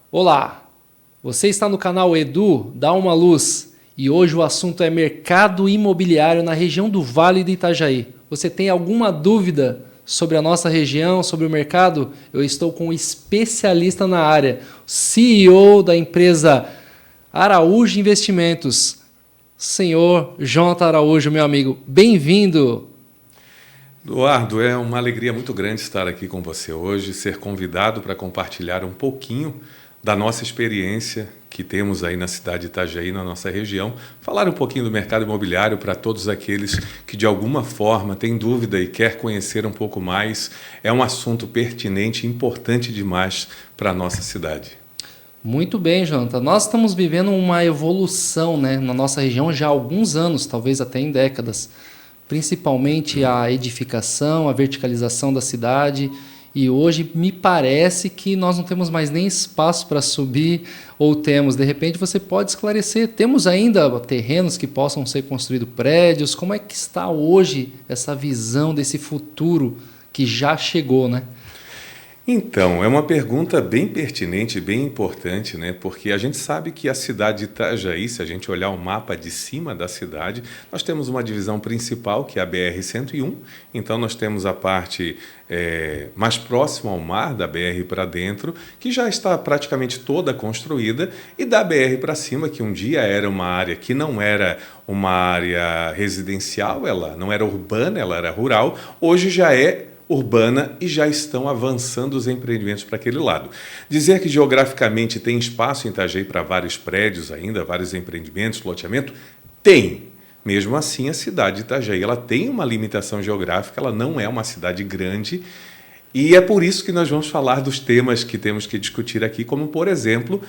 Olá, você está no canal Edu Dá Uma Luz e hoje o assunto é mercado imobiliário na região do Vale do Itajaí. Você tem alguma dúvida sobre a nossa região, sobre o mercado? Eu estou com um especialista na área, CEO da empresa Araújo Investimentos, senhor Jonathan Araújo, meu amigo. Bem-vindo! Eduardo, é uma alegria muito grande estar aqui com você hoje, ser convidado para compartilhar um pouquinho da nossa experiência que temos aí na cidade de Itajaí, na nossa região, falar um pouquinho do mercado imobiliário para todos aqueles que de alguma forma têm dúvida e quer conhecer um pouco mais. É um assunto pertinente e importante demais para a nossa cidade. Muito bem, Jonathan. Nós estamos vivendo uma evolução, né, na nossa região já há alguns anos, talvez até em décadas. Principalmente a edificação, a verticalização da cidade. E hoje me parece que nós não temos mais nem espaço para subir, ou temos. De repente você pode esclarecer. Temos ainda terrenos que possam ser construídos prédios? Como é que está hoje essa visão desse futuro que já chegou, né? Então, é uma pergunta bem pertinente, bem importante, né? Porque a gente sabe que a cidade de Itajaí, se a gente olhar o mapa de cima da cidade, nós temos uma divisão principal, que é a BR-101. Então, nós temos a parte mais próxima ao mar, da BR para dentro, que já está praticamente toda construída, e da BR para cima, que um dia era uma área que não era uma área residencial, ela não era urbana, ela era rural, hoje já é urbana e já estão avançando os empreendimentos para aquele lado. Dizer que geograficamente tem espaço em Itajaí para vários prédios ainda, vários empreendimentos, loteamento, tem. Mesmo assim, a cidade de Itajaí ela tem uma limitação geográfica, ela não é uma cidade grande e é por isso que nós vamos falar dos temas que temos que discutir aqui, como, por exemplo,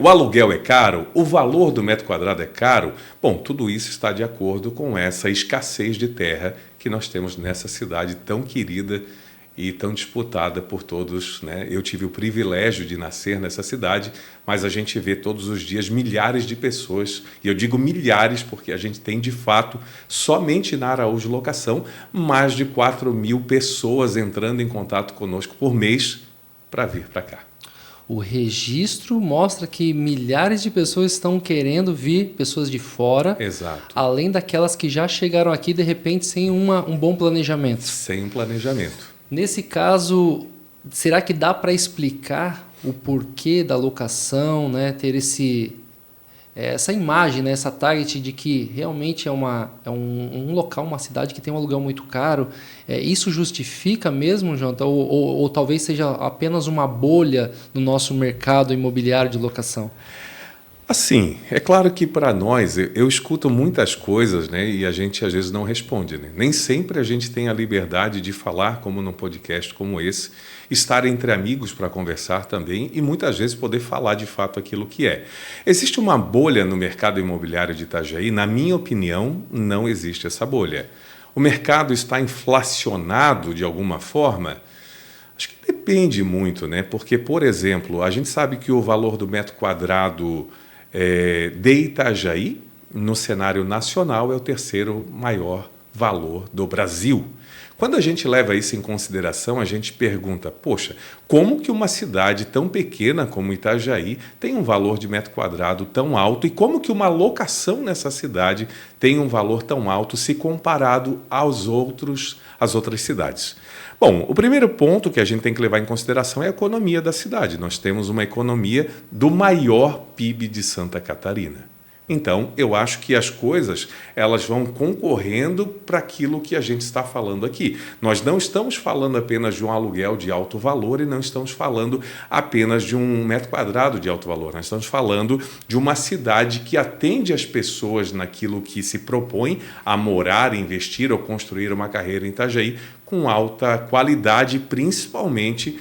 o aluguel é caro, o valor do metro quadrado é caro. Bom, tudo isso está de acordo com essa escassez de terra que nós temos nessa cidade tão querida e tão disputada por todos, né? Eu tive o privilégio de nascer nessa cidade, mas a gente vê todos os dias milhares de pessoas, e eu digo milhares porque a gente tem de fato, somente na Araújo Locação, mais de 4.000 pessoas entrando em contato conosco por mês para vir para cá. O registro mostra que milhares de pessoas estão querendo vir, pessoas de fora, Exato. Além daquelas que já chegaram aqui, de repente, sem um bom planejamento. Sem planejamento. Nesse caso, será que dá para explicar o porquê da locação, né? Ter essa imagem, né? Essa target de que realmente é um local, uma cidade que tem um aluguel muito caro? Isso justifica mesmo, Jonathan? Ou talvez seja apenas uma bolha no nosso mercado imobiliário de locação? Assim, é claro que para nós, eu escuto muitas coisas, né, e a gente às vezes não responde, né? Nem sempre a gente tem a liberdade de falar, como num podcast como esse, estar entre amigos para conversar também e muitas vezes poder falar de fato aquilo que é. Existe uma bolha no mercado imobiliário de Itajaí? Na minha opinião, não existe essa bolha. O mercado está inflacionado de alguma forma? Acho que depende muito, né? Porque, por exemplo, a gente sabe que o valor do metro quadrado de Itajaí, no cenário nacional, é o terceiro maior valor do Brasil. Quando a gente leva isso em consideração, a gente pergunta, poxa, como que uma cidade tão pequena como Itajaí tem um valor de metro quadrado tão alto e como que uma locação nessa cidade tem um valor tão alto se comparado às outras cidades? Bom, o primeiro ponto que a gente tem que levar em consideração é a economia da cidade. Nós temos uma economia do maior PIB de Santa Catarina. Então, eu acho que as coisas elas vão concorrendo para aquilo que a gente está falando aqui. Nós não estamos falando apenas de um aluguel de alto valor e não estamos falando apenas de um metro quadrado de alto valor. Nós estamos falando de uma cidade que atende as pessoas naquilo que se propõe a morar, investir ou construir uma carreira em Itajaí com alta qualidade, principalmente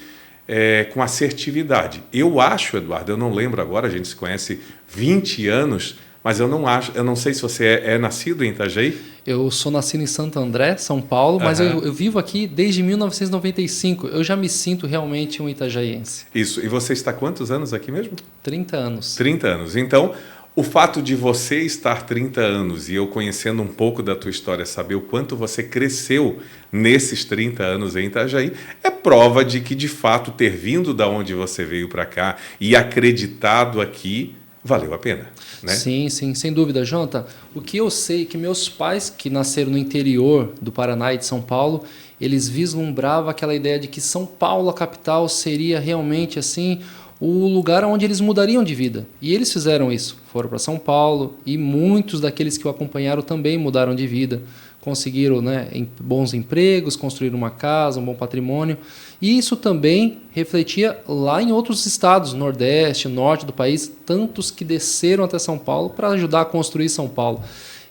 com assertividade. Eu acho, Eduardo, eu não lembro agora, a gente se conhece 20 anos, mas eu não sei se você é nascido em Itajaí. Eu sou nascido em Santo André, São Paulo, mas eu vivo aqui desde 1995. Eu já me sinto realmente um itajaiense. Isso. E você está há quantos anos aqui mesmo? 30 anos. 30 anos. Então, O fato de você estar 30 anos e eu conhecendo um pouco da tua história, saber o quanto você cresceu nesses 30 anos em Itajaí, é prova de que, de fato, ter vindo da onde você veio para cá e acreditado aqui, valeu a pena, né? Sim, sim, sem dúvida, Jonathan. O que eu sei é que meus pais, que nasceram no interior do Paraná e de São Paulo, eles vislumbravam aquela ideia de que São Paulo, a capital, seria realmente assim o lugar onde eles mudariam de vida. E eles fizeram isso. Foram para São Paulo e muitos daqueles que o acompanharam também mudaram de vida. Conseguiram, né, bons empregos, construíram uma casa, um bom patrimônio. E isso também refletia lá em outros estados, Nordeste, Norte do país, tantos que desceram até São Paulo para ajudar a construir São Paulo.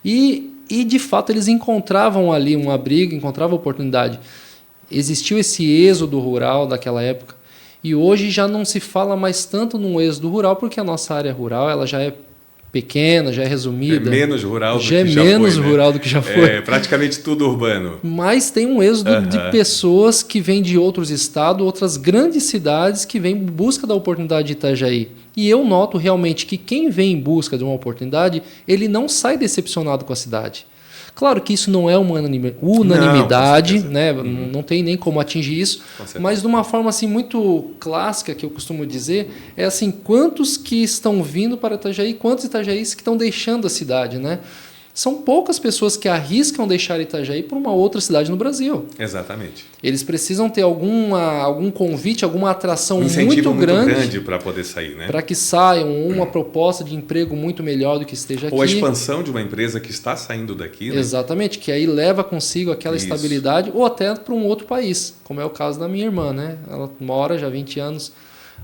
E de fato eles encontravam ali um abrigo, encontravam oportunidade. Existiu esse êxodo rural daquela época. E hoje já não se fala mais tanto num êxodo rural, porque a nossa área rural ela já é pequena, já é resumida. É menos rural do já que já foi. Menos rural do que já foi. É praticamente tudo urbano. Mas tem um êxodo de pessoas que vêm de outros estados, outras grandes cidades que vêm em busca da oportunidade de Itajaí. E eu noto realmente que quem vem em busca de uma oportunidade, ele não sai decepcionado com a cidade. Claro que isso não é uma unanimidade, não, né? Não tem nem como atingir isso, mas de uma forma assim, muito clássica, que eu costumo dizer, é assim, quantos que estão vindo para Itajaí, quantos itajaíes que estão deixando a cidade, né? São poucas pessoas que arriscam deixar Itajaí para uma outra cidade no Brasil. Exatamente. Eles precisam ter algum convite, alguma atração muito grande para poder sair, né? Para que saiam, uma proposta de emprego muito melhor do que esteja aqui. Ou a expansão de uma empresa que está saindo daqui, né? Exatamente, que aí leva consigo aquela estabilidade, ou até para um outro país, como é o caso da minha irmã, né? Ela mora já há 20 anos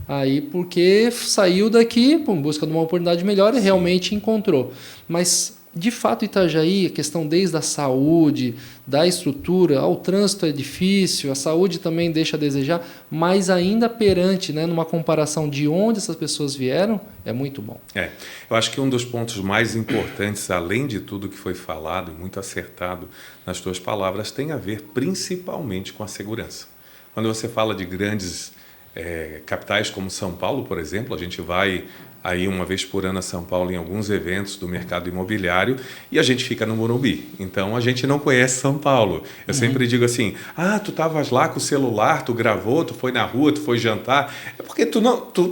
aí porque saiu daqui em busca de uma oportunidade melhor e realmente encontrou. Mas de fato, Itajaí, a questão desde a saúde, da estrutura, o trânsito é difícil, a saúde também deixa a desejar, mas ainda perante, né, numa comparação de onde essas pessoas vieram, é muito bom. Eu acho que um dos pontos mais importantes, além de tudo que foi falado e muito acertado nas tuas palavras, tem a ver principalmente com a segurança. Quando você fala de grandes capitais como São Paulo, por exemplo, a gente vai aí uma vez por ano a São Paulo em alguns eventos do mercado imobiliário e a gente fica no Morumbi. Então a gente não conhece São Paulo. Eu sempre digo assim, tu estavas lá com o celular, tu gravou, tu foi na rua, tu foi jantar. É porque tu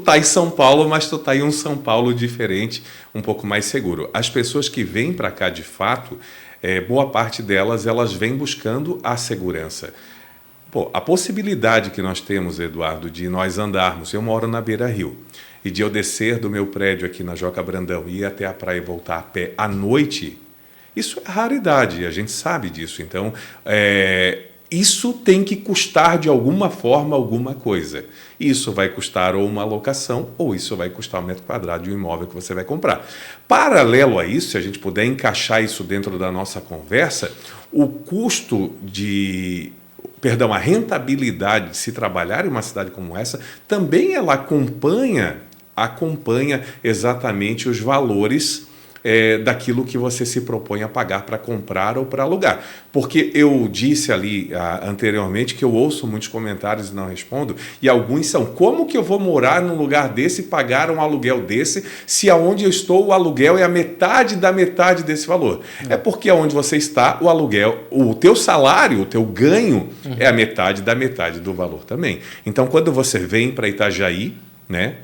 tá em São Paulo, mas tu tá em um São Paulo diferente, um pouco mais seguro. As pessoas que vêm para cá de fato, boa parte delas, elas vêm buscando a segurança. A possibilidade que nós temos, Eduardo, de nós andarmos, eu moro na Beira-Rio, e de eu descer do meu prédio aqui na Joca Brandão e ir até a praia e voltar a pé à noite, isso é raridade, a gente sabe disso. Então, isso tem que custar de alguma forma alguma coisa. Isso vai custar ou uma locação, ou isso vai custar 1 metro quadrado de um imóvel que você vai comprar. Paralelo a isso, se a gente puder encaixar isso dentro da nossa conversa, o custo a rentabilidade de se trabalhar em uma cidade como essa, também ela acompanha exatamente os valores daquilo que você se propõe a pagar para comprar ou para alugar. Porque eu disse ali anteriormente que eu ouço muitos comentários e não respondo, e alguns são, como que eu vou morar num lugar desse e pagar um aluguel desse, se aonde eu estou o aluguel é a metade da metade desse valor? É porque aonde você está, o aluguel, o teu salário, o teu ganho é a metade da metade do valor também. Então, quando você vem para Itajaí, né?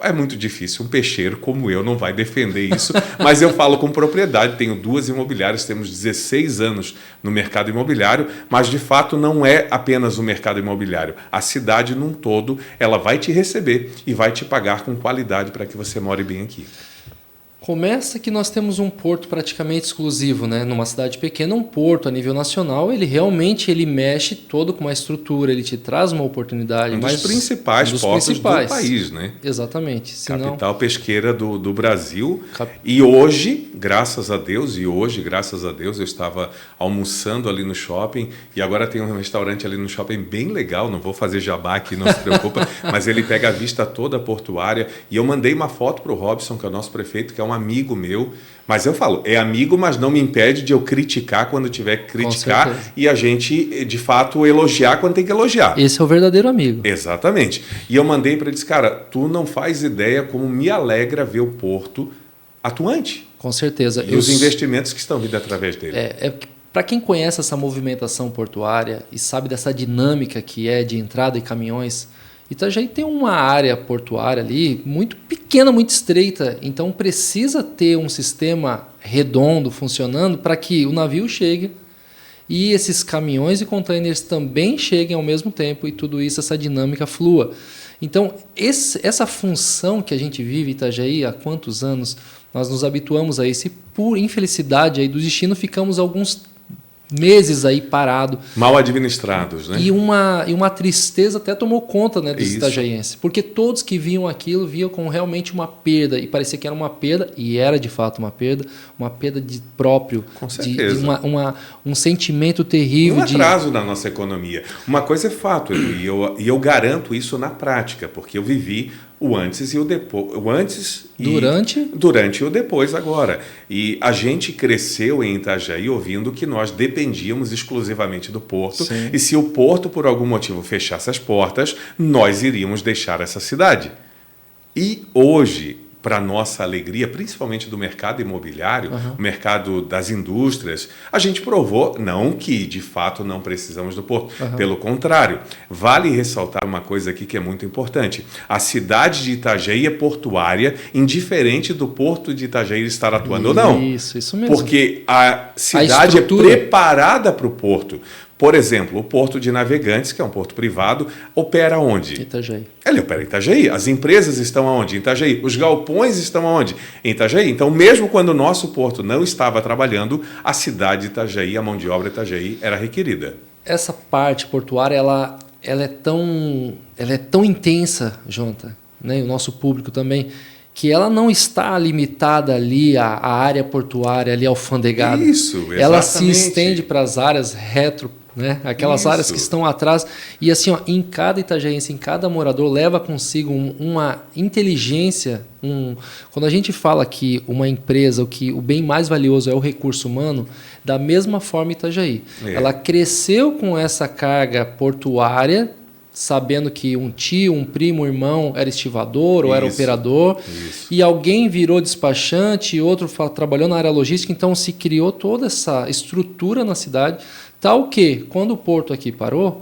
É muito difícil, um peixeiro como eu não vai defender isso, mas eu falo com propriedade, tenho 2 imobiliárias, temos 16 anos no mercado imobiliário, mas de fato não é apenas o mercado imobiliário. A cidade num todo, ela vai te receber e vai te pagar com qualidade para que você more bem aqui. Começa que nós temos um porto praticamente exclusivo, né? Numa cidade pequena, um porto a nível nacional, ele realmente mexe todo com uma estrutura, ele te traz uma oportunidade. Um dos principais portos do país, né? Exatamente. Capital pesqueira do Brasil. E hoje, graças a Deus, eu estava almoçando ali no shopping e agora tem um restaurante ali no shopping bem legal, não vou fazer jabá aqui, não se preocupa, mas ele pega a vista toda portuária e eu mandei uma foto para o Robson, que é o nosso prefeito, que é um amigo meu, mas eu falo, é amigo, mas não me impede de eu criticar quando tiver que criticar e a gente, de fato, elogiar quando tem que elogiar. Esse é o verdadeiro amigo. Exatamente. E eu mandei para ele, disse, cara, tu não faz ideia como me alegra ver o Porto atuante. Com certeza. E os investimentos que estão vindo através dele. Para quem conhece essa movimentação portuária e sabe dessa dinâmica que é de entrada de caminhões, Itajaí tem uma área portuária ali muito pequena, muito estreita, então precisa ter um sistema redondo funcionando para que o navio chegue e esses caminhões e containers também cheguem ao mesmo tempo e tudo isso, essa dinâmica flua. Então, essa função que a gente vive em Itajaí há quantos anos, nós nos habituamos a isso e por infelicidade aí do destino ficamos alguns meses aí parado. Mal administrados, né? E uma tristeza até tomou conta, né, dos itajaienses. Porque todos que viam aquilo viam como realmente uma perda. E parecia que era uma perda, e era de fato uma perda de próprio. Com certeza. De um sentimento terrível. Um atraso na nossa economia. Uma coisa é fato, Edu, e eu garanto isso na prática, porque eu vivi o antes e o depois. O antes durante e o depois agora. E a gente cresceu em Itajaí ouvindo que nós dependíamos exclusivamente do porto. Sim. E se o porto, por algum motivo, fechasse as portas, nós iríamos deixar essa cidade. E hoje, para nossa alegria, principalmente do mercado imobiliário, o mercado das indústrias, a gente provou, não que de fato não precisamos do porto, pelo contrário, vale ressaltar uma coisa aqui que é muito importante, a cidade de Itajaí é portuária, indiferente do porto de Itajaí estar atuando ou não. Isso mesmo. Porque a cidade é preparada para o porto. Por exemplo, o Porto de Navegantes, que é um porto privado, opera onde? Itajaí. Ele opera em Itajaí. As empresas estão aonde? Em Itajaí. Os galpões estão aonde? Em Itajaí. Então, mesmo quando o nosso porto não estava trabalhando, a cidade de Itajaí, a mão de obra de Itajaí era requerida. Essa parte portuária, ela é tão intensa, Jonathan, né? E o nosso público também, que ela não está limitada ali à área portuária, ali alfandegada. Isso, exatamente. Ela se estende para as áreas né? Aquelas áreas que estão atrás. E assim, em cada itajaiense, em cada morador, leva consigo uma inteligência. Quando a gente fala que uma empresa, que o bem mais valioso é o recurso humano, da mesma forma Itajaí. Ela cresceu com essa carga portuária, sabendo que um tio, um primo, um irmão era estivador ou era operador, e alguém virou despachante e outro trabalhou na área logística, então se criou toda essa estrutura na cidade, tal que, quando o porto aqui parou,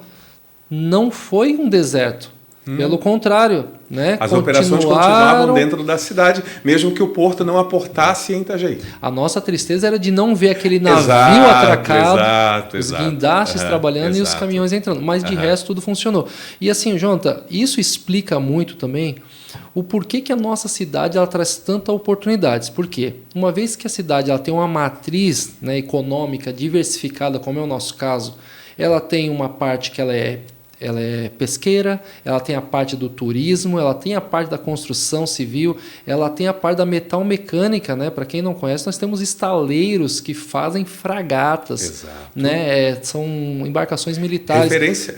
não foi um deserto. Pelo contrário, né? As operações continuavam dentro da cidade, mesmo que o porto não aportasse em Itajaí. A nossa tristeza era de não ver aquele navio atracado, os guindastes trabalhando e os caminhões entrando. Mas de resto tudo funcionou. E assim, Jonathan, isso explica muito também o porquê que a nossa cidade ela traz tantas oportunidades. Por quê? Uma vez que a cidade ela tem uma matriz, né, econômica diversificada, como é o nosso caso, ela tem uma parte que ela é pesqueira, ela tem a parte do turismo, ela tem a parte da construção civil, ela tem a parte da metalmecânica, né? Para quem não conhece, nós temos estaleiros que fazem fragatas, né? São embarcações militares.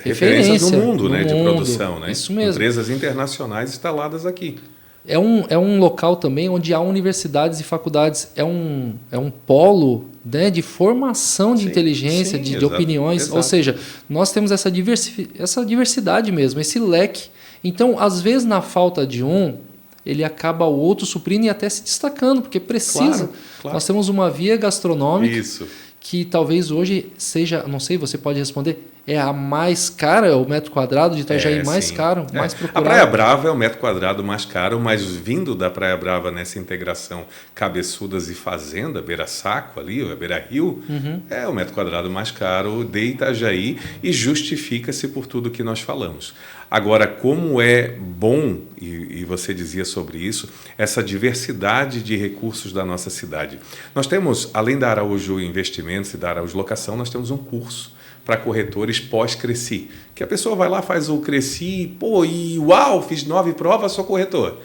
Referência no mundo, né? De produção, né? Isso mesmo. Empresas internacionais instaladas aqui. É um local também onde há universidades e faculdades, é um polo, né, de formação de inteligência, de opiniões. Ou seja, nós temos essa diversidade mesmo, esse leque. Então, às vezes, na falta de ele acaba o outro suprindo e até se destacando, porque precisa. Claro. Nós temos uma via gastronômica que talvez hoje seja, não sei, você pode responder, é a mais cara, o metro quadrado de Itajaí mais caro, mais procurado. A Praia Brava é o metro quadrado mais caro, mas vindo da Praia Brava nessa integração Cabeçudas e Fazenda, Beira-Saco ali, Beira-Rio, é o metro quadrado mais caro de Itajaí e justifica-se por tudo que nós falamos. Agora, como é bom, e você dizia sobre isso, essa diversidade de recursos da nossa cidade. Nós temos, além da Araújo Investimentos e da Araújo Locação, nós temos um curso para corretores pós-Cresci, que a pessoa vai lá, faz o Cresci, fiz 9 provas, sou corretor.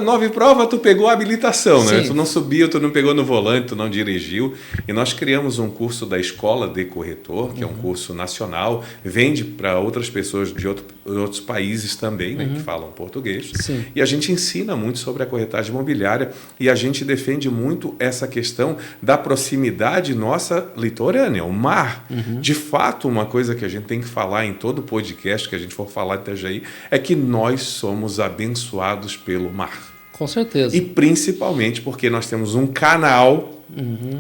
9 provas, tu pegou a habilitação, né? Tu não subiu, tu não pegou no volante, tu não dirigiu. E nós criamos um curso da Escola de Corretor, que é um curso nacional, vende para outras pessoas de outros países também, né, que falam português. E a gente ensina muito sobre a corretagem imobiliária e a gente defende muito essa questão da proximidade nossa litorânea, o mar. De fato, uma coisa que a gente tem que falar em todo podcast que a gente for falar de Itajaí é que nós somos abençoados pelo mar. Com certeza. E principalmente porque nós temos um canal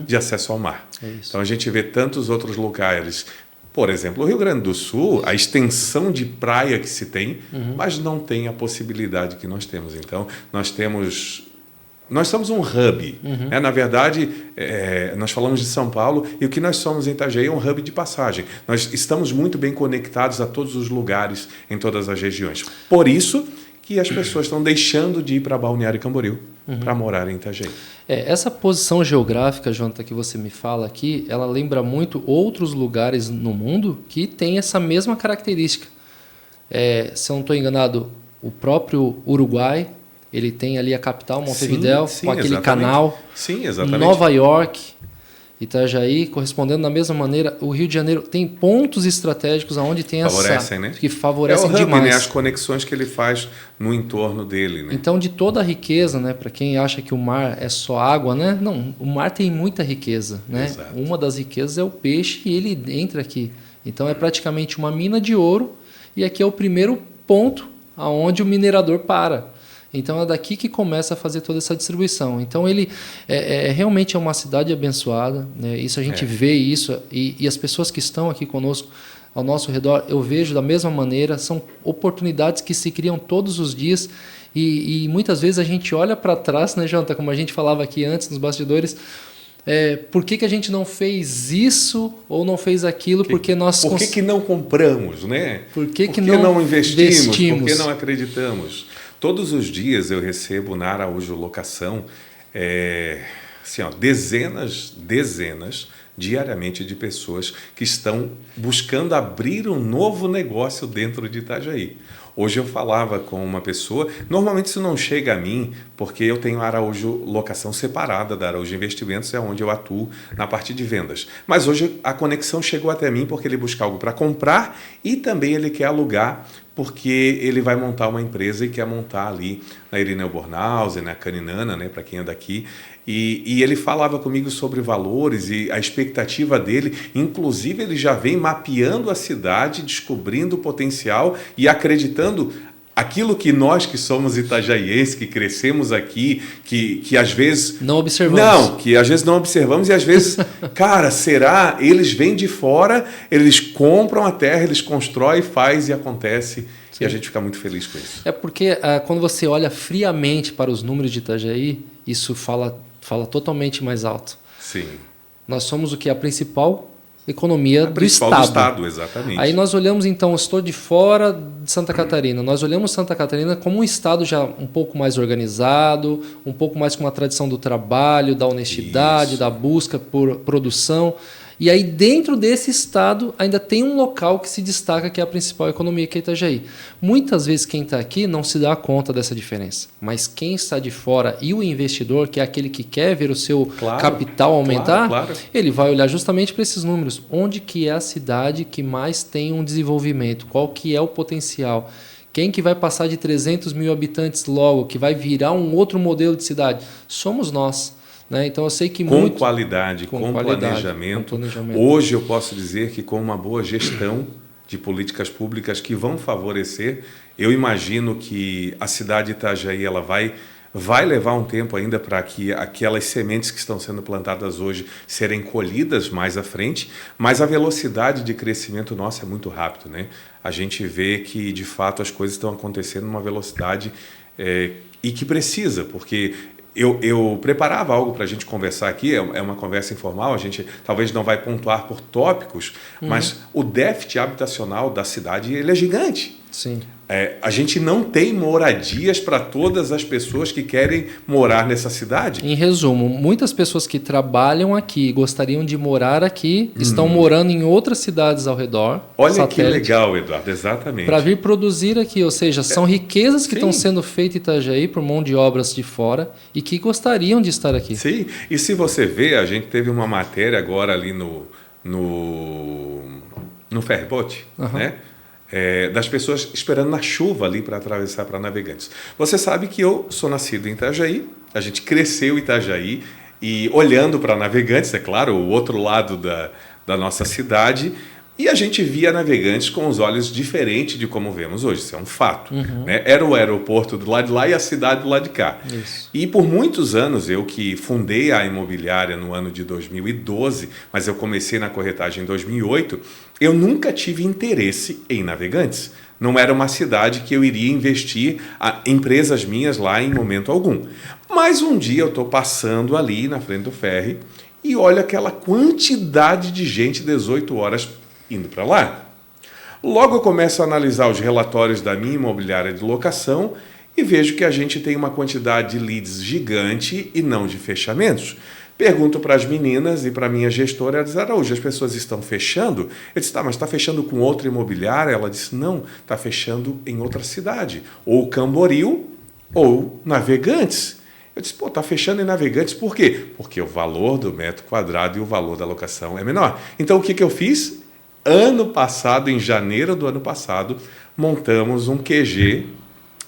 de acesso ao mar. É isso. Então a gente vê tantos outros lugares. Por exemplo, o Rio Grande do Sul, a extensão de praia que se tem, mas não tem a possibilidade que nós temos. Então, nós somos um hub. Né? Na verdade, nós falamos de São Paulo e o que nós somos em Itajaí é um hub de passagem. Nós estamos muito bem conectados a todos os lugares, em todas as regiões. Por isso que as pessoas estão deixando de ir para Balneário Camboriú para morar em Itajaí. Essa posição geográfica, Jonathan, que você me fala aqui, ela lembra muito outros lugares no mundo que têm essa mesma característica. Se eu não estou enganado, o próprio Uruguai, ele tem ali a capital, Montevidéu, com aquele canal. Sim, exatamente. Nova York, Itajaí, correspondendo da mesma maneira, o Rio de Janeiro tem pontos estratégicos onde tem que favorecem é o hub, demais. Né? As conexões que ele faz no entorno dele. Né? Então, de toda a riqueza, né, para quem acha que o mar é só água, né? Não, o mar tem muita riqueza. Né? Uma das riquezas é o peixe e ele entra aqui. Então, é praticamente uma mina de ouro e aqui é o primeiro ponto aonde o minerador para. Então é daqui que começa a fazer toda essa distribuição. Então ele realmente é uma cidade abençoada, né? Isso a gente vê isso e as pessoas que estão aqui conosco ao nosso redor, eu vejo da mesma maneira, são oportunidades que se criam todos os dias e muitas vezes a gente olha para trás, né, Jonathan, como a gente falava aqui antes nos bastidores, por que a gente não fez isso ou não fez aquilo? Por que não compramos, né? Por que não investimos? Por que não acreditamos? Todos os dias eu recebo na Araújo Locação dezenas diariamente de pessoas que estão buscando abrir um novo negócio dentro de Itajaí. Hoje eu falava com uma pessoa, normalmente isso não chega a mim, porque eu tenho a Araújo Locação separada da Araújo Investimentos, é onde eu atuo na parte de vendas. Mas hoje a conexão chegou até mim porque ele busca algo para comprar e também ele quer alugar, porque ele vai montar uma empresa e quer montar ali na Irineu Bornhausen, na Caninana, né, para quem é daqui. E ele falava comigo sobre valores e a expectativa dele. Inclusive, ele já vem mapeando a cidade, descobrindo o potencial e acreditando aquilo que nós que somos itajaienses, que crescemos aqui, que às vezes... Não observamos. Não, que às vezes não observamos e às vezes, cara, será? Eles vêm de fora, eles compram a terra, eles constroem, faz e acontece. Sim. E a gente fica muito feliz com isso. É porque quando você olha friamente para os números de Itajaí, isso fala totalmente mais alto. Sim. Nós somos o que? A principal economia do Estado, exatamente. Aí nós olhamos, então, estou de fora de Santa Catarina. Nós olhamos Santa Catarina como um estado já um pouco mais organizado, um pouco mais com uma tradição do trabalho, da honestidade, da busca por produção. E aí, dentro desse estado, ainda tem um local que se destaca, que é a principal economia, que é Itajaí. Muitas vezes, quem está aqui não se dá conta dessa diferença. Mas quem está de fora e o investidor, que é aquele que quer ver o seu capital aumentar, ele vai olhar justamente para esses números. Onde que é a cidade que mais tem um desenvolvimento? Qual que é o potencial? Quem que vai passar de 300 mil habitantes logo, que vai virar um outro modelo de cidade? Somos nós. Né? Então eu sei que com qualidade, com planejamento. Hoje eu posso dizer que com uma boa gestão de políticas públicas que vão favorecer, eu imagino que a cidade de Itajaí ela vai levar um tempo ainda para que aquelas sementes que estão sendo plantadas hoje serem colhidas mais à frente, mas a velocidade de crescimento nossa é muito rápido, né? A gente vê que de fato as coisas estão acontecendo numa velocidade e que precisa, porque eu preparava algo para a gente conversar aqui, é uma conversa informal, a gente talvez não vai pontuar por tópicos, mas o déficit habitacional da cidade ele é gigante. Sim. A gente não tem moradias para todas as pessoas que querem morar nessa cidade. Em resumo, muitas pessoas que trabalham aqui, gostariam de morar aqui, estão morando em outras cidades ao redor. Olha que legal, Eduardo, exatamente. Para vir produzir aqui, ou seja, são riquezas que estão sendo feitas em Itajaí por mão de obras de fora e que gostariam de estar aqui. Sim, e se você vê, a gente teve uma matéria agora ali no ferryboat, né? Das pessoas esperando na chuva ali para atravessar para Navegantes. Você sabe que eu sou nascido em Itajaí, a gente cresceu em Itajaí e olhando para Navegantes, é claro, o outro lado da nossa cidade, E a gente via Navegantes com os olhos diferentes de como vemos hoje, isso é um fato. Né? Era o aeroporto do lado de lá e a cidade do lado de cá. Isso. E por muitos anos, eu que fundei a imobiliária no ano de 2012, mas eu comecei na corretagem em 2008, eu nunca tive interesse em Navegantes. Não era uma cidade que eu iria investir empresas minhas lá em momento algum. Mas um dia eu estou passando ali na frente do ferry e olho aquela quantidade de gente 18 horas indo para lá. Logo eu começo a analisar os relatórios da minha imobiliária de locação e vejo que a gente tem uma quantidade de leads gigante e não de fechamentos. Pergunto para as meninas e para a minha gestora, ela diz, Araújo, as pessoas estão fechando? Eu disse, tá, mas está fechando com outra imobiliária? Ela disse, não, está fechando em outra cidade, ou Camboriú ou Navegantes. Eu disse, pô, está fechando em Navegantes, por quê? Porque o valor do metro quadrado e o valor da locação é menor. Então, o que eu fiz? Ano passado, em janeiro do ano passado, montamos um QG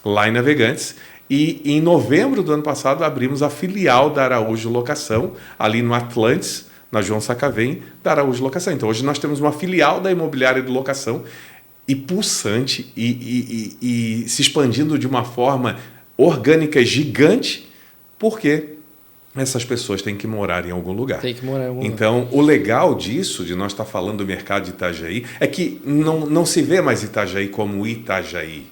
lá em Navegantes e em novembro do ano passado abrimos a filial da Araújo Locação, ali no Atlantis, na João Sacavém, da Araújo Locação. Então hoje nós temos uma filial da imobiliária de locação e pulsante e se expandindo de uma forma orgânica gigante, porque essas pessoas têm que morar em algum lugar. Tem que morar em algum lugar. Então, o legal disso, de nós estar falando do mercado de Itajaí, é que não se vê mais Itajaí como Itajaí.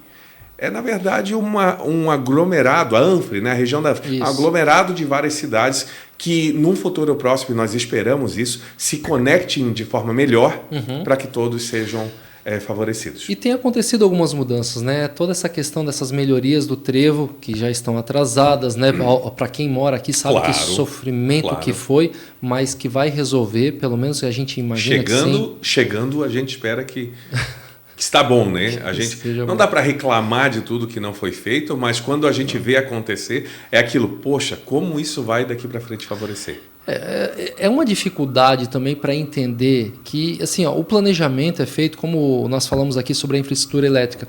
É, na verdade, um aglomerado, a Anfre, né? A região da Anfre, aglomerado de várias cidades que, num futuro próximo, nós esperamos isso, se conectem de forma melhor para que todos sejam favorecidos. E tem acontecido algumas mudanças, né? Toda essa questão dessas melhorias do trevo, que já estão atrasadas, né? Para quem mora aqui sabe que sofrimento que foi, mas que vai resolver, pelo menos a gente imagina Chegando, a gente espera que está bom, né? A gente não dá para reclamar de tudo que não foi feito, mas quando a gente vê acontecer, é aquilo, poxa, como isso vai daqui para frente favorecer? É uma dificuldade também para entender que assim, o planejamento é feito, como nós falamos aqui sobre a infraestrutura elétrica,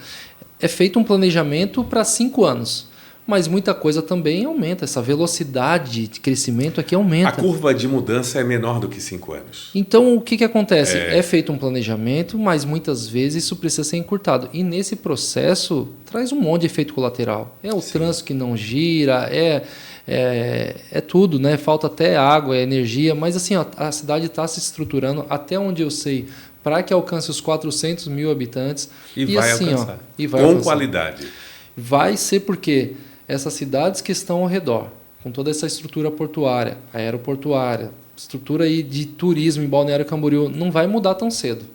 é feito um planejamento para 5 anos. Mas muita coisa também aumenta, essa velocidade de crescimento aqui aumenta. A curva de mudança é menor do que 5 anos. Então, o que acontece? É feito um planejamento, mas muitas vezes isso precisa ser encurtado. E nesse processo, traz um monte de efeito colateral. É o trânsito que não gira, é tudo, né? Falta até água, energia, mas assim, a cidade está se estruturando, até onde eu sei, para que alcance os 400 mil habitantes. E vai assim, alcançar. Com alcançar. Qualidade. Vai ser porque essas cidades que estão ao redor, com toda essa estrutura portuária, aeroportuária, estrutura aí de turismo em Balneário Camboriú, não vai mudar tão cedo.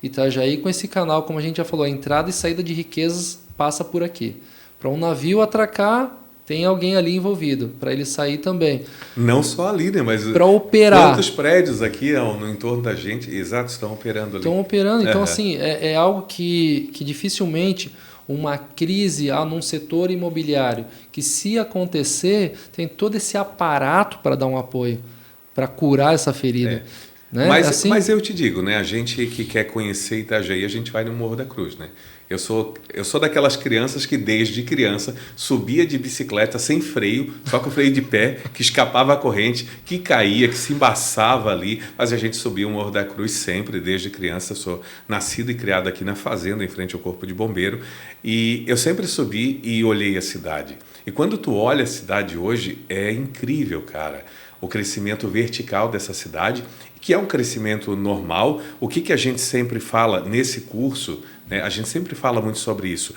Itajaí, com esse canal, como a gente já falou, a entrada e saída de riquezas passa por aqui. Para um navio atracar, tem alguém ali envolvido, para ele sair também. Não só ali, né? Mas para operar. Quantos prédios aqui no entorno da gente, estão operando ali? Estão operando. Então, assim, é algo que dificilmente uma crise num setor imobiliário, que se acontecer, tem todo esse aparato para dar um apoio, para curar essa ferida. Né? Mas eu te digo, né? A gente que quer conhecer Itajaí, a gente vai no Morro da Cruz, né? Eu sou daquelas crianças que desde criança subia de bicicleta sem freio, só com freio de pé, que escapava a corrente, que caía, que se embaçava ali, mas a gente subia o Morro da Cruz sempre, desde criança. Eu sou nascido e criado aqui na fazenda, em frente ao Corpo de Bombeiro, e eu sempre subi e olhei a cidade. E quando tu olha a cidade hoje, é incrível, cara, o crescimento vertical dessa cidade, que é um crescimento normal. O que a gente sempre fala nesse curso, né? A gente sempre fala muito sobre isso.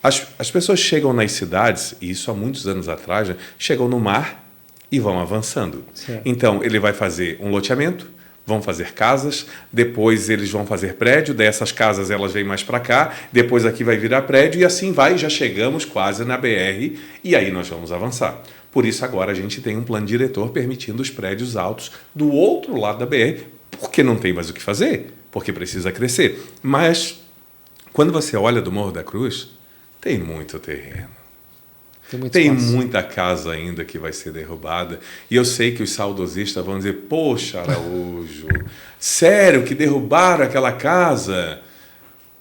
As pessoas chegam nas cidades, e isso há muitos anos atrás, né? Chegam no mar e vão avançando. Certo. Então, ele vai fazer um loteamento, vão fazer casas, depois eles vão fazer prédio, dessas casas elas vêm mais para cá, depois aqui vai virar prédio, e assim vai, já chegamos quase na BR, e aí nós vamos avançar. Por isso agora a gente tem um plano diretor permitindo os prédios altos do outro lado da BR, porque não tem mais o que fazer, porque precisa crescer. Mas quando você olha do Morro da Cruz, tem muito terreno. Tem muita casa ainda que vai ser derrubada. E eu sei que os saudosistas vão dizer, poxa, Araújo, sério que derrubaram aquela casa?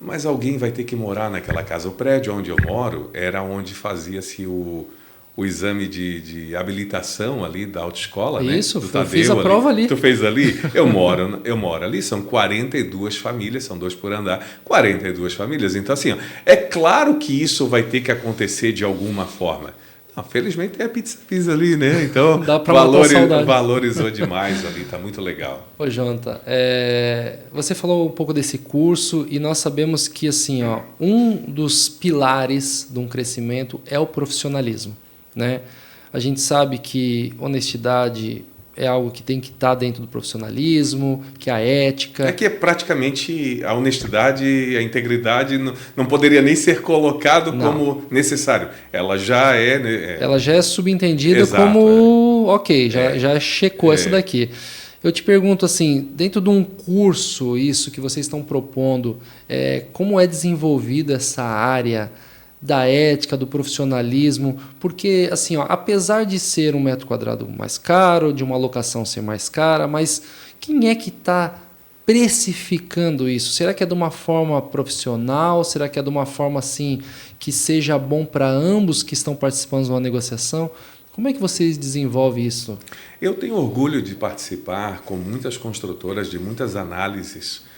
Mas alguém vai ter que morar naquela casa. O prédio onde eu moro era onde fazia-se o o exame de habilitação ali da autoescola, Isso, né? eu fiz a prova ali. Tu fez ali? Eu moro ali, são 42 famílias, são 2 por andar, 42 famílias. Então, assim, ó, é claro que isso vai ter que acontecer de alguma forma. Não, felizmente tem a pizza ali, né? Então, dá pra matar a saudade. valorizou demais ali, tá muito legal. Ô, Jonathan, você falou um pouco desse curso e nós sabemos que assim, ó, um dos pilares de um crescimento é o profissionalismo, né? A gente sabe que honestidade é algo que tem que estar dentro do profissionalismo, que a ética... É que praticamente a honestidade e a integridade não poderia nem ser colocado como necessário. Ela já é... Ela já é subentendida. Exato, como... Ok, já checou essa daqui. Eu te pergunto assim, dentro de um curso, isso que vocês estão propondo, como é desenvolvida essa área da ética, do profissionalismo? Porque, assim, ó, apesar de ser um metro quadrado mais caro, de uma locação ser mais cara, mas quem é que está precificando isso? Será que é de uma forma profissional? Será que é de uma forma assim que seja bom para ambos que estão participando de uma negociação? Como é que vocês desenvolvem isso? Eu tenho orgulho de participar com muitas construtoras de muitas análises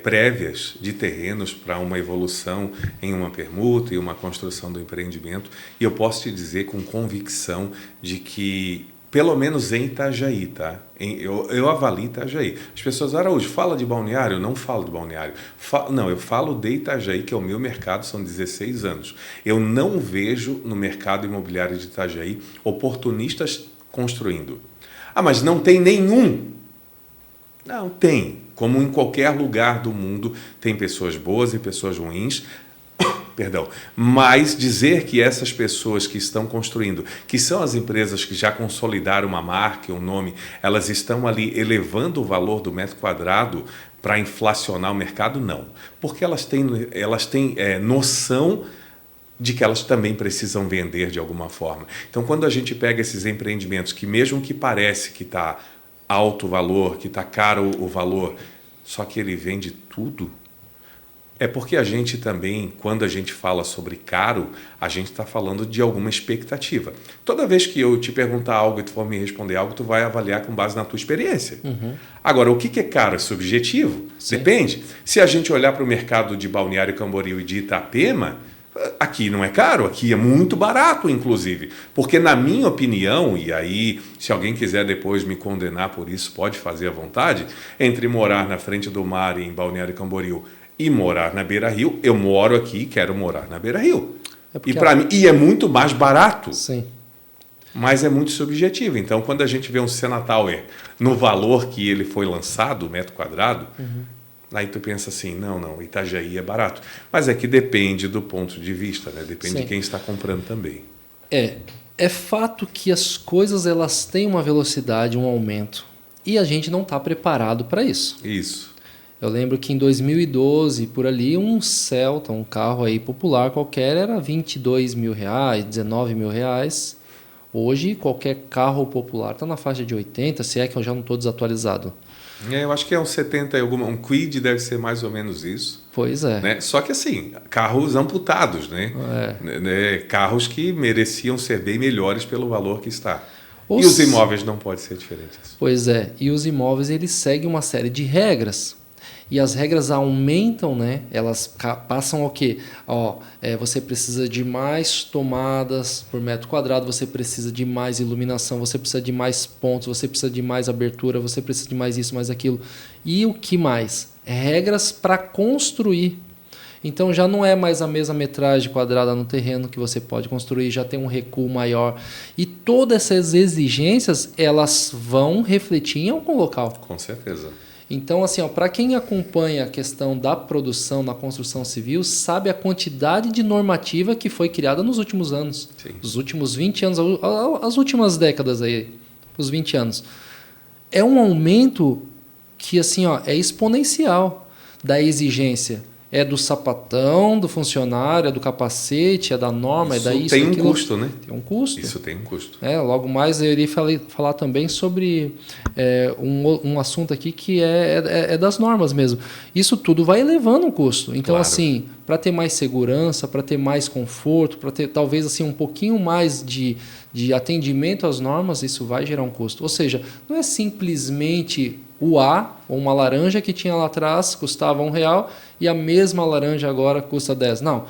prévias de terrenos para uma evolução em uma permuta e uma construção do empreendimento. E eu posso te dizer com convicção de que, pelo menos em Itajaí, tá? Eu avalio Itajaí. As pessoas, Araújo, fala de Balneário? Eu não falo de Balneário. Não, eu falo de Itajaí, que é o meu mercado, são 16 anos. Eu não vejo no mercado imobiliário de Itajaí oportunistas construindo. Ah, mas não tem nenhum. Não, tem. Como em qualquer lugar do mundo, tem pessoas boas e pessoas ruins. Perdão. Mas dizer que essas pessoas que estão construindo, que são as empresas que já consolidaram uma marca, um nome, elas estão ali elevando o valor do metro quadrado para inflacionar o mercado? Não. Porque elas têm noção de que elas também precisam vender de alguma forma. Então, quando a gente pega esses empreendimentos que, mesmo que parece que está alto o valor, que está caro o valor, só que ele vende tudo, é porque a gente também, quando a gente fala sobre caro, a gente está falando de alguma expectativa. Toda vez que eu te perguntar algo e tu for me responder algo, tu vai avaliar com base na tua experiência. Uhum. Agora, o que é caro? É subjetivo? Sim. Depende. Se a gente olhar para o mercado de Balneário Camboriú e de Itapema, aqui não é caro, aqui é muito barato, inclusive. Porque, na minha opinião, e aí, se alguém quiser depois me condenar por isso, pode fazer à vontade, entre morar na frente do mar em Balneário Camboriú e morar na Beira-Rio, eu moro aqui e quero morar na Beira-Rio. E é muito mais barato. Sim. Mas é muito subjetivo. Então, quando a gente vê um Sena Tower no valor que ele foi lançado, metro quadrado, aí tu pensa assim, não, Itajaí é barato. Mas é que depende do ponto de vista, né? Depende de quem está comprando também. É fato que as coisas elas têm uma velocidade, um aumento. E a gente não está preparado para isso. Isso. Eu lembro que em 2012, por ali, um Celta, um carro aí popular qualquer, era R$22 mil, R$19 mil. Hoje, qualquer carro popular está na faixa de 80, se é que eu já não estou desatualizado. Eu acho que é uns 70 e alguma. Um Kwid deve ser mais ou menos isso. Pois é. Né? Só que assim, carros amputados, né? Carros que mereciam ser bem melhores pelo valor que está. E os imóveis não podem ser diferentes. Pois é. E os imóveis, eles seguem uma série de regras. E as regras aumentam, né? Elas passam ao quê? Você precisa de mais tomadas por metro quadrado, você precisa de mais iluminação, você precisa de mais pontos, você precisa de mais abertura, você precisa de mais isso, mais aquilo. E o que mais? Regras para construir. Então já não é mais a mesma metragem quadrada no terreno que você pode construir, já tem um recuo maior. E todas essas exigências, elas vão refletir em algum local. Com certeza. Então, assim, para quem acompanha a questão da produção na construção civil, sabe a quantidade de normativa que foi criada nos últimos anos. Sim. Os últimos 20 anos, as últimas décadas aí, os 20 anos. É um aumento que, assim, é exponencial da exigência. É do sapatão, do funcionário, é do capacete, é da norma, isso é da isso, tem aquilo. Um custo, né? Tem um custo. Isso tem um custo. Logo mais eu iria falar também sobre um assunto aqui que é das normas mesmo. Isso tudo vai elevando o custo. Então, Claro. assim, para ter mais segurança, para ter mais conforto, para ter talvez assim um pouquinho mais de atendimento às normas, isso vai gerar um custo. Ou seja, não é simplesmente o A, ou uma laranja que tinha lá atrás, custava R$1, e a mesma laranja agora custa 10. Não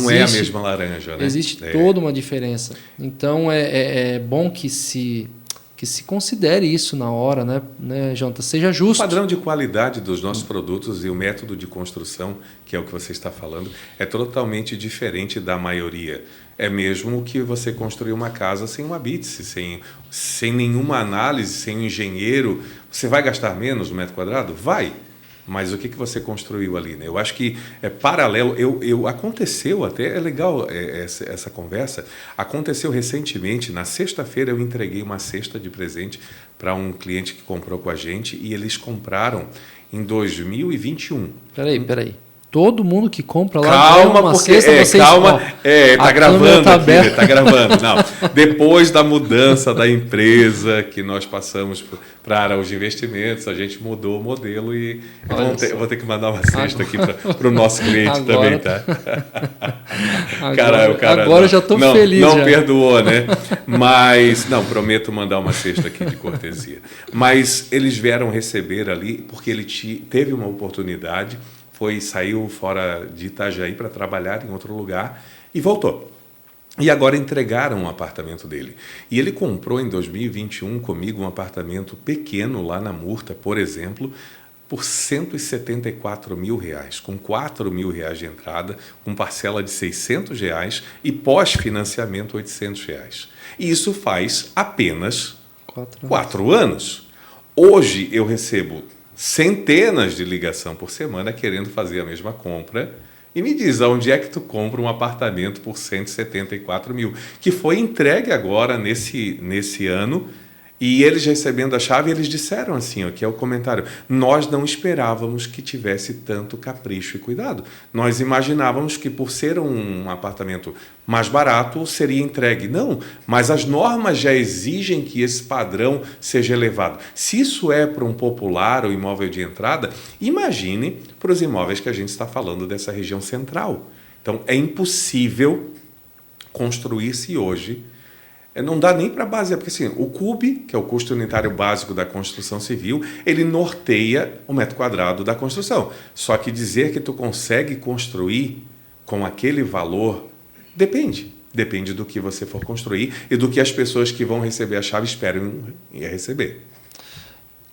é a mesma laranja, né? Existe toda uma diferença. Então, é bom que se considere isso na hora, né, Jonathan? Seja justo. O padrão de qualidade dos nossos produtos e o método de construção, que é o que você está falando, é totalmente diferente da maioria. É mesmo que você construir uma casa sem uma BITS, sem nenhuma análise, sem um engenheiro. Você vai gastar menos no metro quadrado? Vai. Mas o que você construiu ali, né? Eu acho que é paralelo. Aconteceu até, é legal essa conversa. Aconteceu recentemente, na sexta-feira eu entreguei uma cesta de presente para um cliente que comprou com a gente e eles compraram em 2021. Peraí. Todo mundo que compra lá calma, uma porque cesta, vocês, tá gravando aqui, tá gravando. Não, depois da mudança da empresa que nós passamos para Araújo Investimentos, a gente mudou o modelo e eu vou ter que mandar uma cesta aqui para o nosso cliente também, tá? Agora eu já estou feliz. Não perdoou, né? Mas, não, prometo mandar uma cesta aqui de cortesia. Mas eles vieram receber ali porque ele teve uma oportunidade, saiu fora de Itajaí para trabalhar em outro lugar e voltou. E agora entregaram um apartamento dele. E ele comprou em 2021 comigo um apartamento pequeno lá na Murta, por exemplo, por R$174 mil, com R$4.000 de entrada, com parcela de R$600 e pós-financiamento R$800. E isso faz apenas 4 anos. Hoje eu recebo centenas de ligação por semana querendo fazer a mesma compra e me diz aonde é que tu compra um apartamento por R$174 mil, que foi entregue agora nesse ano. E eles recebendo a chave, eles disseram assim, ó, que é o comentário: nós não esperávamos que tivesse tanto capricho e cuidado. Nós imaginávamos que por ser um apartamento mais barato seria entregue. Não, mas as normas já exigem que esse padrão seja elevado. Se isso é para um popular ou imóvel de entrada, imagine para os imóveis que a gente está falando dessa região central. Então, é impossível construir-se hoje. Não dá nem para basear, porque assim, o CUB, que é o custo unitário básico da construção civil, ele norteia o metro quadrado da construção. Só que dizer que tu consegue construir com aquele valor, depende do que você for construir e do que as pessoas que vão receber a chave esperam receber.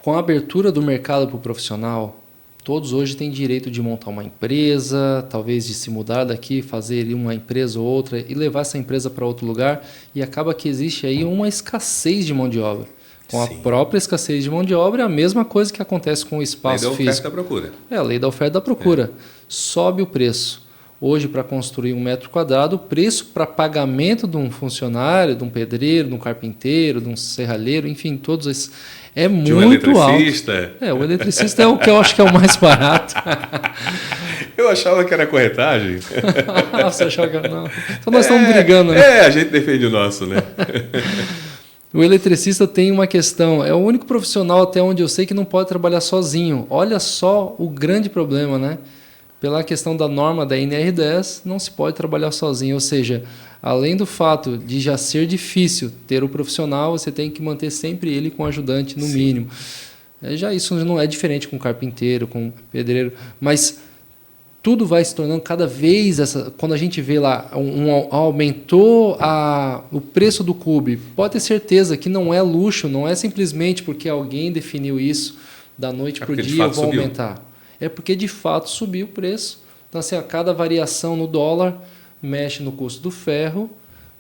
Com a abertura do mercado para o profissional, todos hoje têm direito de montar uma empresa, talvez de se mudar daqui, fazer uma empresa ou outra e levar essa empresa para outro lugar, e acaba que existe aí uma escassez de mão de obra. Com a própria escassez de mão de obra, é a mesma coisa que acontece com o espaço físico. Lei da oferta e da procura. É a lei da oferta e da procura. Sobe o preço. Hoje, para construir um metro quadrado, o preço para pagamento de um funcionário, de um pedreiro, de um carpinteiro, de um serralheiro, enfim, todos esses, é muito alto. De um eletricista. O eletricista é o que eu acho que é o mais barato. Eu achava que era corretagem. Você achava que não? Então nós estamos brigando, né? A gente defende o nosso, né? O eletricista tem uma questão, é o único profissional até onde eu sei que não pode trabalhar sozinho. Olha só o grande problema, né? Pela questão da norma da NR10, não se pode trabalhar sozinho. Ou seja, além do fato de já ser difícil ter o profissional, você tem que manter sempre ele com ajudante, no mínimo. Já isso não é diferente com carpinteiro, com pedreiro, mas tudo vai se tornando cada vez... Quando a gente vê lá, aumentou o preço do CUB, pode ter certeza que não é luxo, não é simplesmente porque alguém definiu isso, da noite para o dia eu vou aumentar. É porque de fato subiu o preço. Então, assim, a cada variação no dólar mexe no custo do ferro,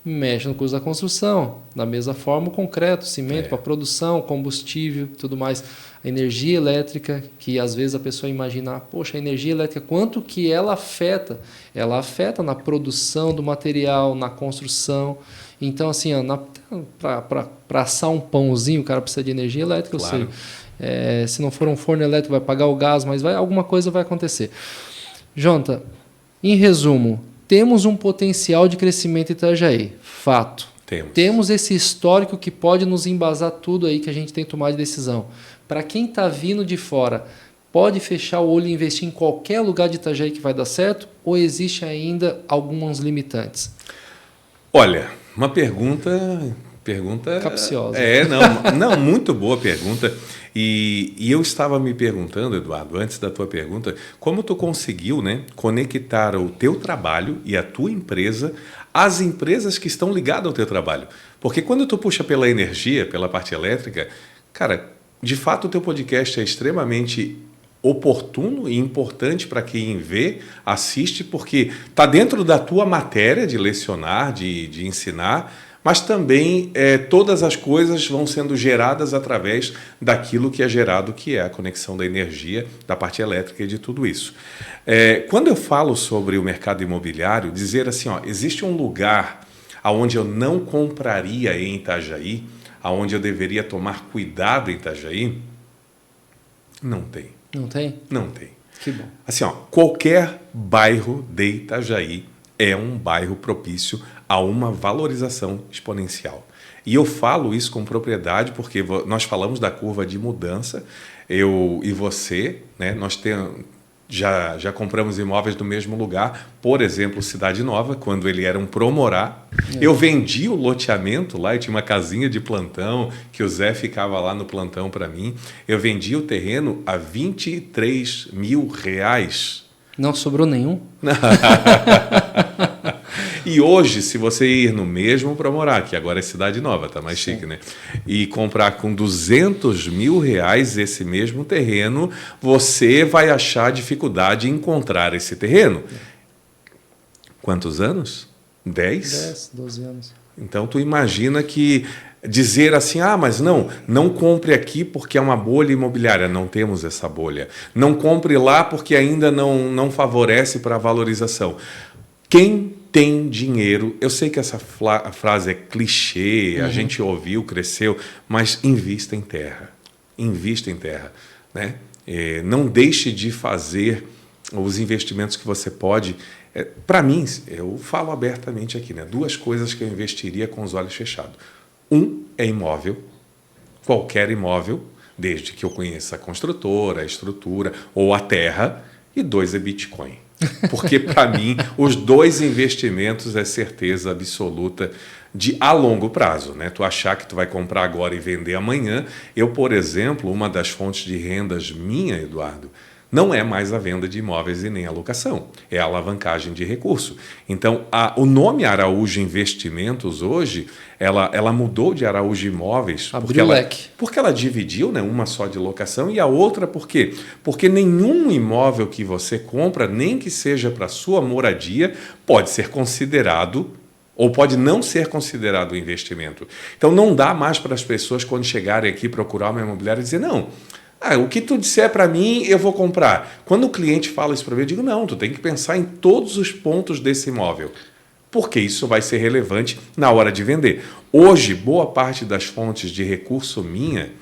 mexe no custo da construção. Da mesma forma, o concreto, o cimento para produção, combustível, tudo mais. A energia elétrica, que às vezes a pessoa imagina, poxa, a energia elétrica, quanto que ela afeta? Ela afeta na produção do material, na construção. Então, assim, para assar um pãozinho, o cara precisa de energia elétrica, claro. Se não for um forno elétrico, vai pagar o gás, mas alguma coisa vai acontecer. Jonta, em resumo, temos um potencial de crescimento em Itajaí, fato. Temos esse histórico que pode nos embasar tudo aí que a gente tem tomado de decisão. Para quem está vindo de fora, pode fechar o olho e investir em qualquer lugar de Itajaí que vai dar certo? Ou existe ainda alguns limitantes? Olha, uma pergunta capciosa. Não, muito boa pergunta. E eu estava me perguntando, Eduardo, antes da tua pergunta, como tu conseguiu, né, conectar o teu trabalho e a tua empresa às empresas que estão ligadas ao teu trabalho. Porque quando tu puxa pela energia, pela parte elétrica, cara, de fato o teu podcast é extremamente oportuno e importante para quem vê, assiste, porque está dentro da tua matéria de lecionar, de ensinar, mas também todas as coisas vão sendo geradas através daquilo que é gerado, que é a conexão da energia, da parte elétrica e de tudo isso. Quando eu falo sobre o mercado imobiliário, dizer assim, existe um lugar onde eu não compraria em Itajaí, onde eu deveria tomar cuidado em Itajaí, não tem. Não tem? Não tem. Que bom. Assim, qualquer bairro de Itajaí é um bairro propício a uma valorização exponencial. E eu falo isso com propriedade porque nós falamos da curva de mudança, eu e você, né, nós já compramos imóveis no mesmo lugar, por exemplo, Cidade Nova, quando ele era um Promorá. Eu vendi o loteamento lá, eu tinha uma casinha de plantão, que o Zé ficava lá no plantão para mim. Eu vendi o terreno a R$23 mil. Não sobrou nenhum? E hoje, se você ir no mesmo Promorá, que agora é Cidade Nova, tá mais chique, né? E comprar com R$200 mil esse mesmo terreno, você vai achar dificuldade em encontrar esse terreno. Quantos anos? 10? 10, 12 anos. Então, tu imagina que dizer assim, mas não compre aqui porque é uma bolha imobiliária. Não temos essa bolha. Não compre lá porque ainda não favorece para a valorização. Quem tem dinheiro, eu sei que essa frase é clichê, a gente ouviu, cresceu, mas invista em terra. Invista em terra, né? Não deixe de fazer os investimentos que você pode. Para mim, eu falo abertamente aqui, né? 2 coisas que eu investiria com os olhos fechados. 1 é imóvel, qualquer imóvel, desde que eu conheça a construtora, a estrutura ou a terra, e 2 é Bitcoin. Porque, para mim, os 2 investimentos é certeza absoluta a longo prazo, né? Tu achar que tu vai comprar agora e vender amanhã. Eu, por exemplo, uma das fontes de rendas minha, Eduardo, não é mais a venda de imóveis e nem a locação, é a alavancagem de recurso. Então, o nome Araújo Investimentos hoje, ela mudou de Araújo Imóveis. Abriu o leque. Porque ela dividiu, né, uma só de locação e a outra por quê? Porque nenhum imóvel que você compra, nem que seja para sua moradia, pode ser considerado ou pode não ser considerado investimento. Então, não dá mais para as pessoas, quando chegarem aqui procurar uma imobiliária, dizer, não, o que tu disser para mim, eu vou comprar. Quando o cliente fala isso para mim, eu digo, não, tu tem que pensar em todos os pontos desse imóvel, porque isso vai ser relevante na hora de vender. Hoje, boa parte das fontes de recurso minha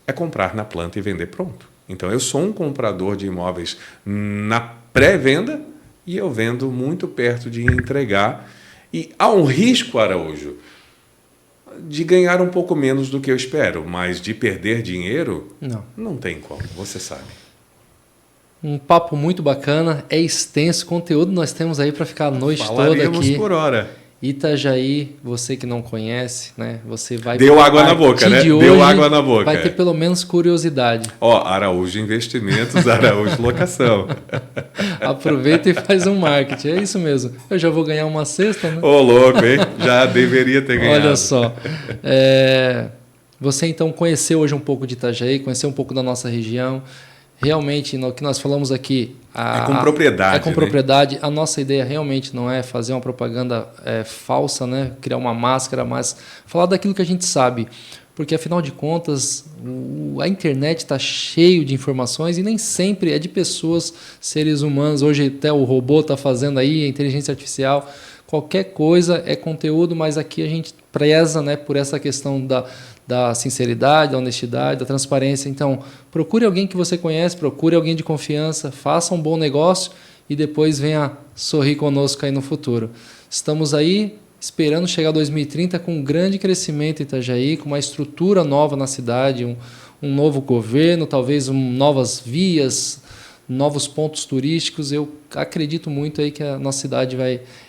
é comprar na planta e vender pronto. Então, eu sou um comprador de imóveis na pré-venda e eu vendo muito perto de entregar. E há um risco, Araújo, de ganhar um pouco menos do que eu espero, mas de perder dinheiro, não tem como, você sabe. Um papo muito bacana, é extenso, conteúdo nós temos aí para ficar a noite toda aqui. Por hora. Itajaí, você que não conhece, né? Você vai... Deu água na boca, né? Deu água na boca. Vai ter pelo menos curiosidade. Araújo Investimentos, Araújo Locação. Aproveita e faz um marketing, é isso mesmo. Eu já vou ganhar uma cesta, né? Ô, louco, hein? Já deveria ter ganhado. Olha só. Você então conheceu hoje um pouco de Itajaí, conheceu um pouco da nossa região. Realmente, no que nós falamos aqui... É com propriedade. É com propriedade. A nossa ideia realmente não é fazer uma propaganda falsa, né? Criar uma máscara, mas falar daquilo que a gente sabe. Porque, afinal de contas, a internet está cheio de informações e nem sempre é de pessoas, seres humanos. Hoje até o robô está fazendo aí, a inteligência artificial. Qualquer coisa é conteúdo, mas aqui a gente preza, né, por essa questão da sinceridade, da honestidade, da transparência. Então, procure alguém que você conhece, procure alguém de confiança, faça um bom negócio e depois venha sorrir conosco aí no futuro. Estamos aí esperando chegar a 2030 com um grande crescimento em Itajaí, com uma estrutura nova na cidade, um novo governo, talvez novas vias, novos pontos turísticos. Eu acredito muito aí que a nossa cidade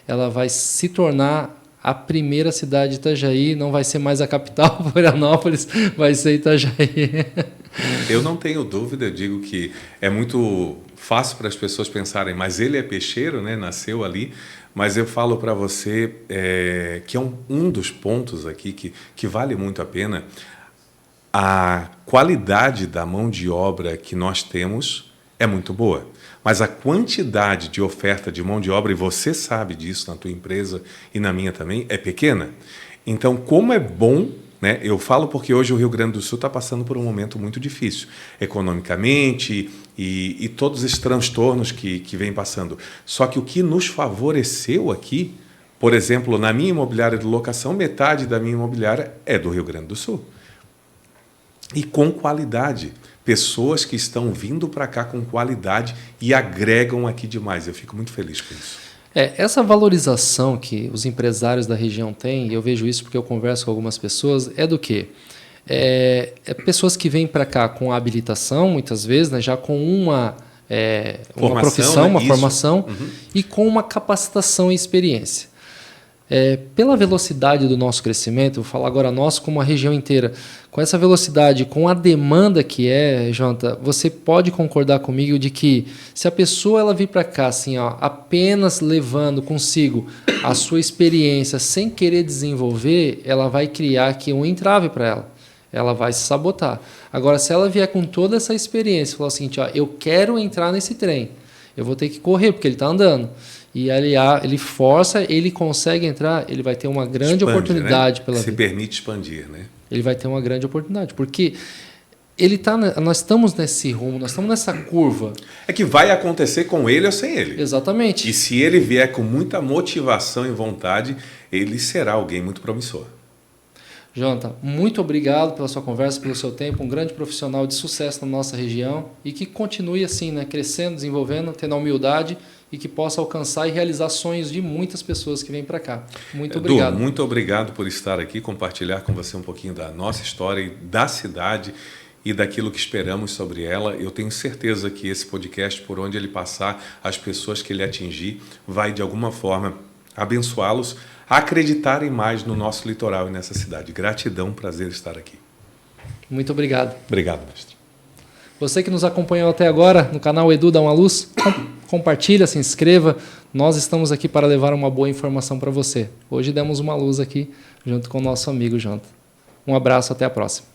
ela vai se tornar a primeira cidade de Itajaí, não vai ser mais a capital, Florianópolis, vai ser Itajaí. Eu não tenho dúvida, eu digo que é muito fácil para as pessoas pensarem, mas ele é peixeiro, né? Nasceu ali, mas eu falo para você que é um dos pontos aqui que vale muito a pena. A qualidade da mão de obra que nós temos é muito boa, mas a quantidade de oferta de mão de obra, e você sabe disso na tua empresa e na minha também, é pequena. Então, como é bom, né? Eu falo porque hoje o Rio Grande do Sul está passando por um momento muito difícil, economicamente e todos esses transtornos que vem passando. Só que o que nos favoreceu aqui, por exemplo, na minha imobiliária de locação, metade da minha imobiliária é do Rio Grande do Sul. E com qualidade. Pessoas que estão vindo para cá com qualidade e agregam aqui demais. Eu fico muito feliz com isso. Essa valorização que os empresários da região têm, e eu vejo isso porque eu converso com algumas pessoas, é do quê? Pessoas que vêm para cá com habilitação, muitas vezes, né, já com uma profissão, uma formação, e com uma capacitação e experiência. Pela velocidade do nosso crescimento, vou falar agora nós como a região inteira, com essa velocidade, com a demanda que Jonathan, você pode concordar comigo de que se a pessoa ela vir para cá assim, apenas levando consigo a sua experiência sem querer desenvolver, ela vai criar aqui um entrave para ela. Ela vai se sabotar. Agora, se ela vier com toda essa experiência, falar o seguinte, eu quero entrar nesse trem, eu vou ter que correr porque ele está andando. E ele força, ele consegue entrar, ele vai ter uma grande oportunidade, né? Pela vida. Se permite expandir, né? Ele vai ter uma grande oportunidade, porque nós estamos nesse rumo, nós estamos nessa curva. É que vai acontecer com ele ou sem ele. Exatamente. E se ele vier com muita motivação e vontade, ele será alguém muito promissor. Jonathan, muito obrigado pela sua conversa, pelo seu tempo, um grande profissional de sucesso na nossa região e que continue assim, né, crescendo, desenvolvendo, tendo a humildade e que possa alcançar e realizar sonhos de muitas pessoas que vêm para cá. Muito obrigado. Edu, muito obrigado por estar aqui, compartilhar com você um pouquinho da nossa história e da cidade e daquilo que esperamos sobre ela. Eu tenho certeza que esse podcast, por onde ele passar, as pessoas que ele atingir, vai de alguma forma abençoá-los a acreditarem mais no nosso litoral e nessa cidade. Gratidão, prazer estar aqui. Muito obrigado. Obrigado, mestre. Você que nos acompanhou até agora no canal Edu Dá Uma Luz, compartilha, se inscreva. Nós estamos aqui para levar uma boa informação para você. Hoje demos uma luz aqui junto com o nosso amigo Jonathan. Um abraço, até a próxima.